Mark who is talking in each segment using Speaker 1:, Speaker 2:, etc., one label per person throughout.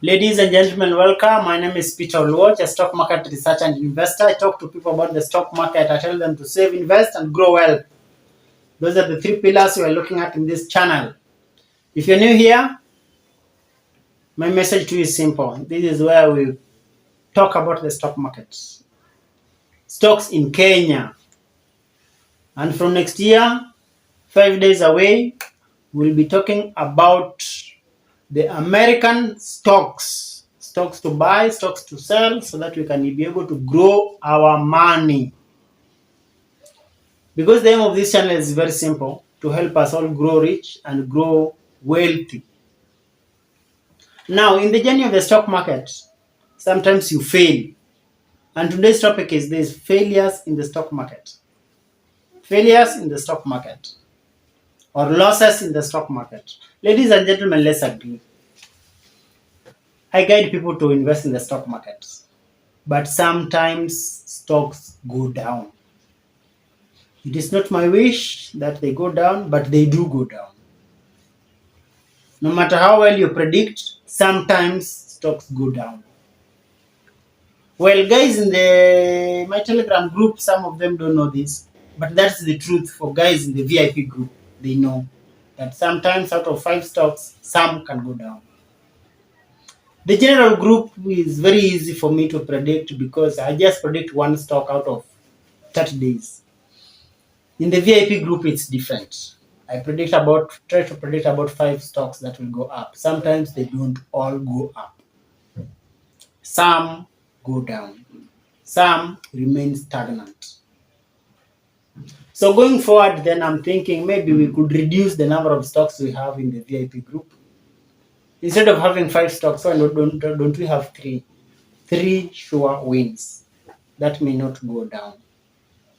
Speaker 1: Ladies and gentlemen, welcome. My name is Peter Oluoch, a stock market researcher and investor. I talk to people about the stock market. I tell them to save, invest, and grow well. Those are the three pillars we are looking at in this channel. If you're new here, my message to you is simple. This is where we talk about the stock market. Stocks in Kenya. And from next year, 5 days away, we'll be talking about the American stocks to buy, stocks to sell, so that we can be able to grow our money. Because the aim of this channel is very simple, to help us all grow rich and grow wealthy. Now, in the journey of the stock market, sometimes you fail. And today's topic is this: failures in the stock market. Failures in the stock market, or losses in the stock market. Ladies and gentlemen, let's agree. I guide people to invest in the stock market, but sometimes stocks go down. It is not my wish that they go down, but they do go down. No matter how well you predict, sometimes stocks go down. Well, guys in my Telegram group, some of them don't know this, but that's the truth. For guys in the VIP group, they know that sometimes out of 5 stocks, some can go down. The general group is very easy for me to predict because I just predict one stock out of 30 days. In the VIP group, it's different. I try to predict about 5 stocks that will go up. Sometimes they don't all go up. Some go down. Some remain stagnant. So going forward, then I'm thinking maybe we could reduce the number of stocks we have in the VIP group. Instead of having 5 stocks, why don't we have 3? 3 sure wins that may not go down.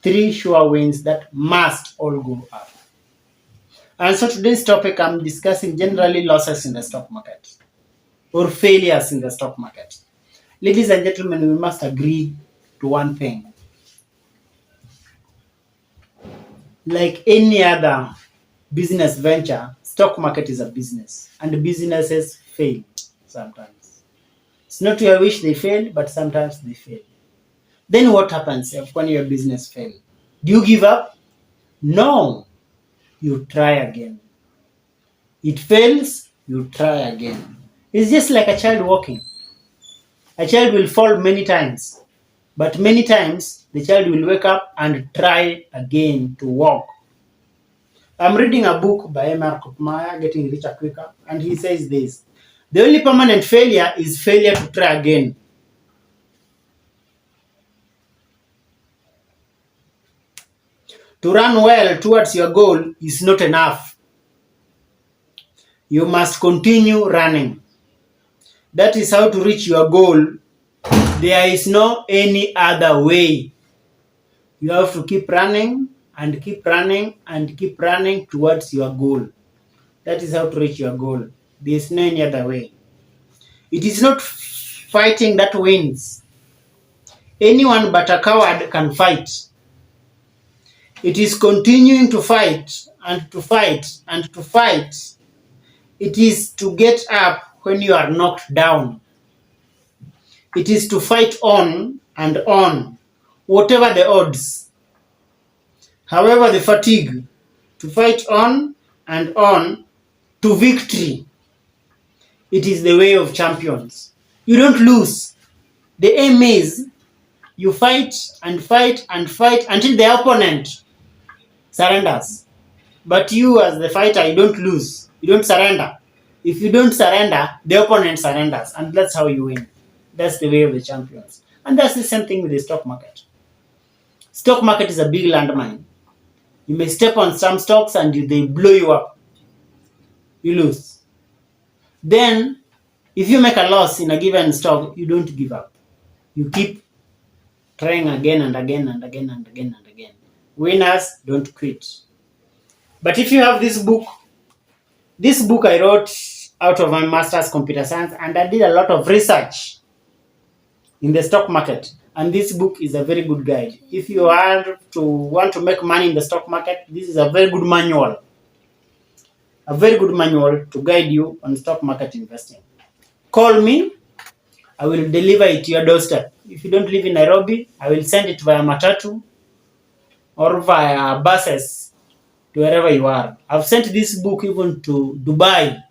Speaker 1: 3 sure wins that must all go up. And so today's topic, I'm discussing generally losses in the stock market or failures in the stock market. Ladies and gentlemen, we must agree to one thing. Like any other business venture, stock market is a business, and businesses fail sometimes. It's not your wish they fail, but sometimes they fail. Then what happens when your business fails? Do you give up? No. You try again. It fails, you try again. It's just like a child walking. A child will fall many times, but many times the child will wake up and try again to walk. I'm reading a book by Mark Meyer, Getting Richer Quicker, and he says this: the only permanent failure is failure to try again. To run well towards your goal is not enough. You must continue running. That is how to reach your goal. There is no any other way. You have to keep running and keep running and keep running towards your goal. That is how to reach your goal. There is no any other way. It is not fighting that wins. Anyone but a coward can fight. It is continuing to fight and to fight and to fight. It is to get up when you are knocked down. It is to fight on and on, whatever the odds. However the fatigue, to fight on and on to victory. It is the way of champions. You don't lose. The aim is you fight and fight and fight until the opponent surrenders. But you as the fighter, you don't lose. You don't surrender. If you don't surrender, the opponent surrenders. And that's how you win. That's the way of the champions. And that's the same thing with the stock market. Stock market is a big landmine. You may step on some stocks and they blow you up. You lose. Then, if you make a loss in a given stock, you don't give up. You keep trying again and again and again and again and again. Winners don't quit. But if you have this book I wrote out of my master's computer science, and I did a lot of research in the stock market. And this book is a very good guide. If you want to make money in the stock market, this is a very good manual. A very good manual to guide you on stock market investing. call me. I will deliver it to your doorstep. If you don't live in Nairobi, I will send it via matatu or via buses to wherever you are. I've sent this book even to Dubai.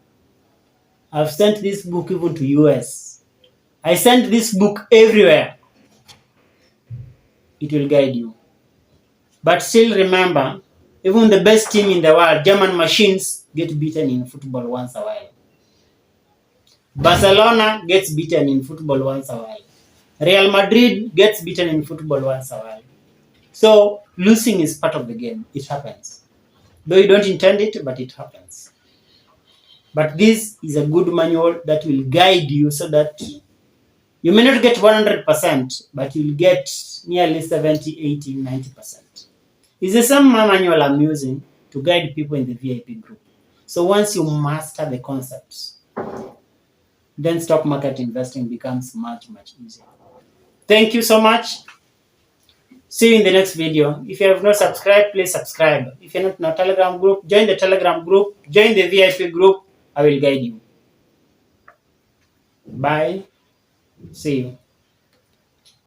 Speaker 1: I've sent this book even to US. I sent this book everywhere. It will guide you. But still remember, even the best team in the world, German machines, get beaten in football once a while. Barcelona gets beaten in football once a while. Real Madrid gets beaten in football once a while. So losing is part of the game. It happens. Though you don't intend it, but it happens. But this is a good manual that will guide you so that you may not get 100%, but you'll get nearly 70, 80, 90%. It's the same manual I'm using to guide people in the VIP group. So once you master the concepts, then stock market investing becomes much, much easier. Thank you so much. See you in the next video. If you have not subscribed, please subscribe. If you're not in our Telegram group, join the Telegram group, join the VIP group. I will guide you. Bye. See you.